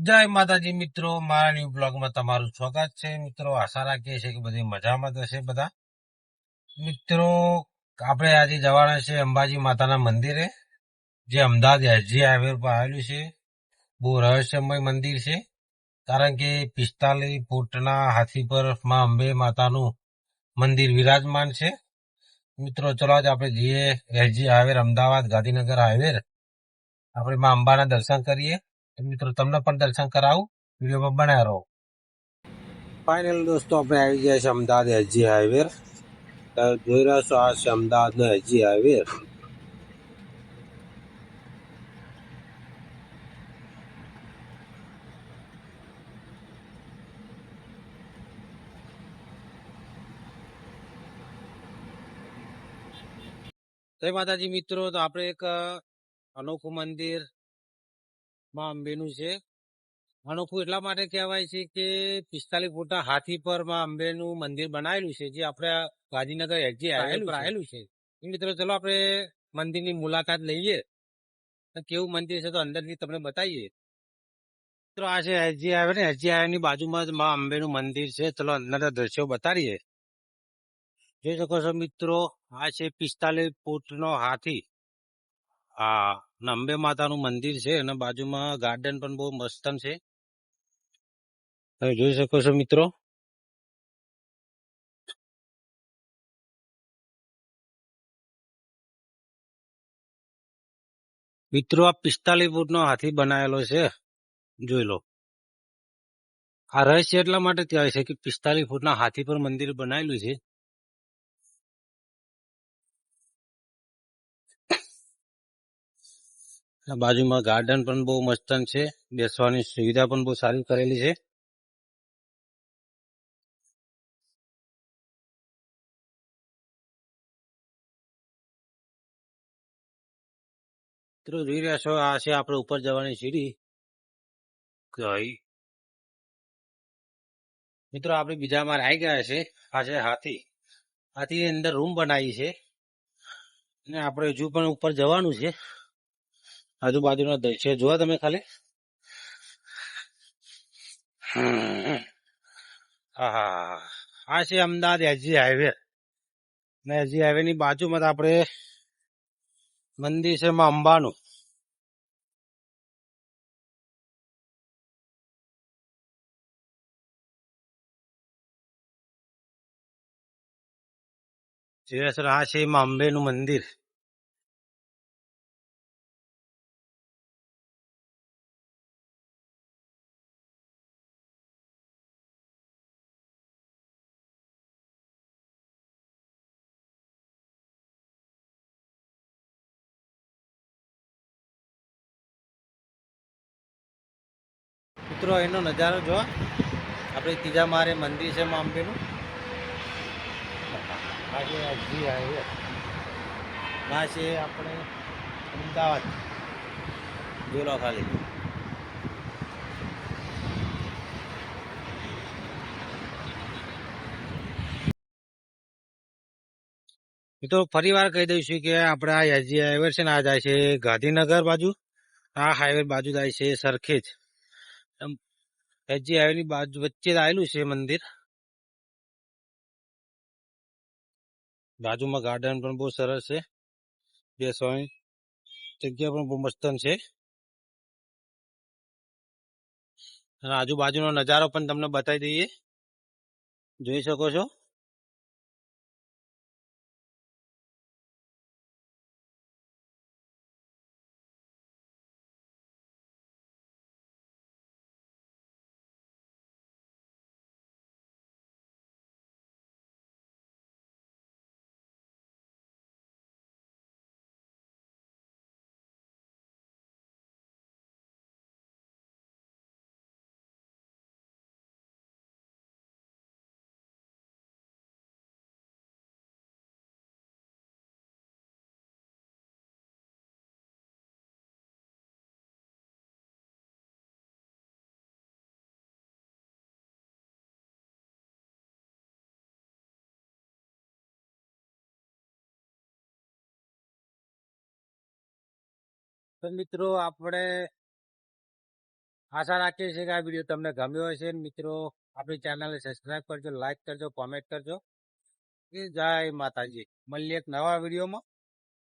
જય માતાજી મિત્રો, મારા ન્યુ બ્લોગમાં તમારું સ્વાગત છે. મિત્રો, આશા રાખીએ છીએ કે બધી મજામાં હશે બધા. મિત્રો, આપણે આજે જવાના છે અંબાજી માતાના મંદિરે, જે અમદાવાદ એસજી હાઈવે પર આવેલું છે. બહુ રહસ્યમય મંદિર છે, કારણ કે 45 ફૂટના હાથી પર માં અંબે માતાનું મંદિર વિરાજમાન છે. મિત્રો, ચલો આજે આપણે જઈએ SG highway, Ahmedabad Gandhinagar highway, આપણે માં અંબાના દર્શન કરીએ. મિત્રો, તમને પણ દર્શન કરાવું, વિડીયોમાં બનાવ્યા રહો. ફાઇનલ દોસ્તો, આપણે આવી ગયા છે અમદાવાદ એસજી હાઈવે. જોઈ રહ્યા છો, આ છે અમદાવાદનો એસજી હાઈવે. જય માતાજી મિત્રો, તો આપણે એક અનોખું મંદિર માં અંબેનું છે. અનોખું એટલા માટે કહેવાય છે કે 45 ફૂટના હાથી પર માં અંબેનું મંદિર બનાવેલું છે, જે આપણે ગાંધીનગર એસજી હાઈવે પર આવેલું છે. મિત્રો, ચલો આપણે મંદિરની મુલાકાત લઈએ. કેવું મંદિર છે તો અંદરથી તમને બતાવીએ. મિત્રો, આ છે એસજી હાઈવે ને, એસજી હાઈવે ની બાજુમાં જ માં અંબેનું મંદિર છે. ચલો અંદરના દ્રશ્યો બતાડીએ. જોઈ શકો છો મિત્રો, આ છે 45 ફૂટનો હાથી. હા, અંબે માતાનું મંદિર છે અને બાજુમાં ગાર્ડન પણ બહુ મસ્ત છે. તમે જોઈ શકો છો મિત્રો. મિત્રો, આ 45 ફૂટનો હાથી બનાવેલો છે, જોઈ લો. આ રહસ્ય એટલા માટે કહેવાય છે કે 45 ફૂટના હાથી પર મંદિર બનાવેલું છે. બાજુમાં ગાર્ડન પણ બહુ મસ્ત છે, બેસવાની સુવિધા પણ બહુ સારી કરેલી છે. મિત્રો, જોઈ રહ્યા છો, આ છે આપણે ઉપર જવાની સીડી. મિત્રો, આપણે બીજા માળ આવી ગયા છે. આ છે હાથી. હાથીની અંદર રૂમ બનાવી છે અને આપણે હજુ પણ ઉપર જવાનું છે. આજુબાજુના દ્રશ્ય જોવા તમે ખાલી. આ છે Ahmedabad SG highway. SG highway ની બાજુમાં આપણે મંદિર છે માં અંબાનું. આ છે માં અંબેનું મંદિર. મિત્રો, એનો નજારો જો, આપણે ત્રીજા માળે મંદિર છે માં અંબેનું. આ છે એસજી હાઈવે. આ છે આપણે અમદાવાદ. જોઈ લો ખાલી. મિત્રો, ફરી વાર કહી દઈશું કે આપણે આ એસજી હાઈવે છે ને, આ જાય છે ગાંધીનગર બાજુ. આ હાઈવે બાજુ જાય છે સરખેજ. એસજી હાઈવે ની બાજુ વચ્ચે આવેલું છે મંદિર. બાજુમાં ગાર્ડન પણ બહુ સરસ છે, બેસવાની જગ્યા પણ બહુ મસ્ત છે. અને આજુબાજુનો નજારો પણ તમને બતાવી દઈએ. જોઈ શકો છો. તો મિત્રો, આપણે આશા રાખીએ છીએ કે આ વિડીયો તમને ગમ્યો હશે મિત્રો. આપણી ચેનલને સબસ્ક્રાઈબ કરજો, લાઈક કરજો, કોમેન્ટ કરજો. જય માતાજી. મળીએ એક નવા વિડીયોમાં.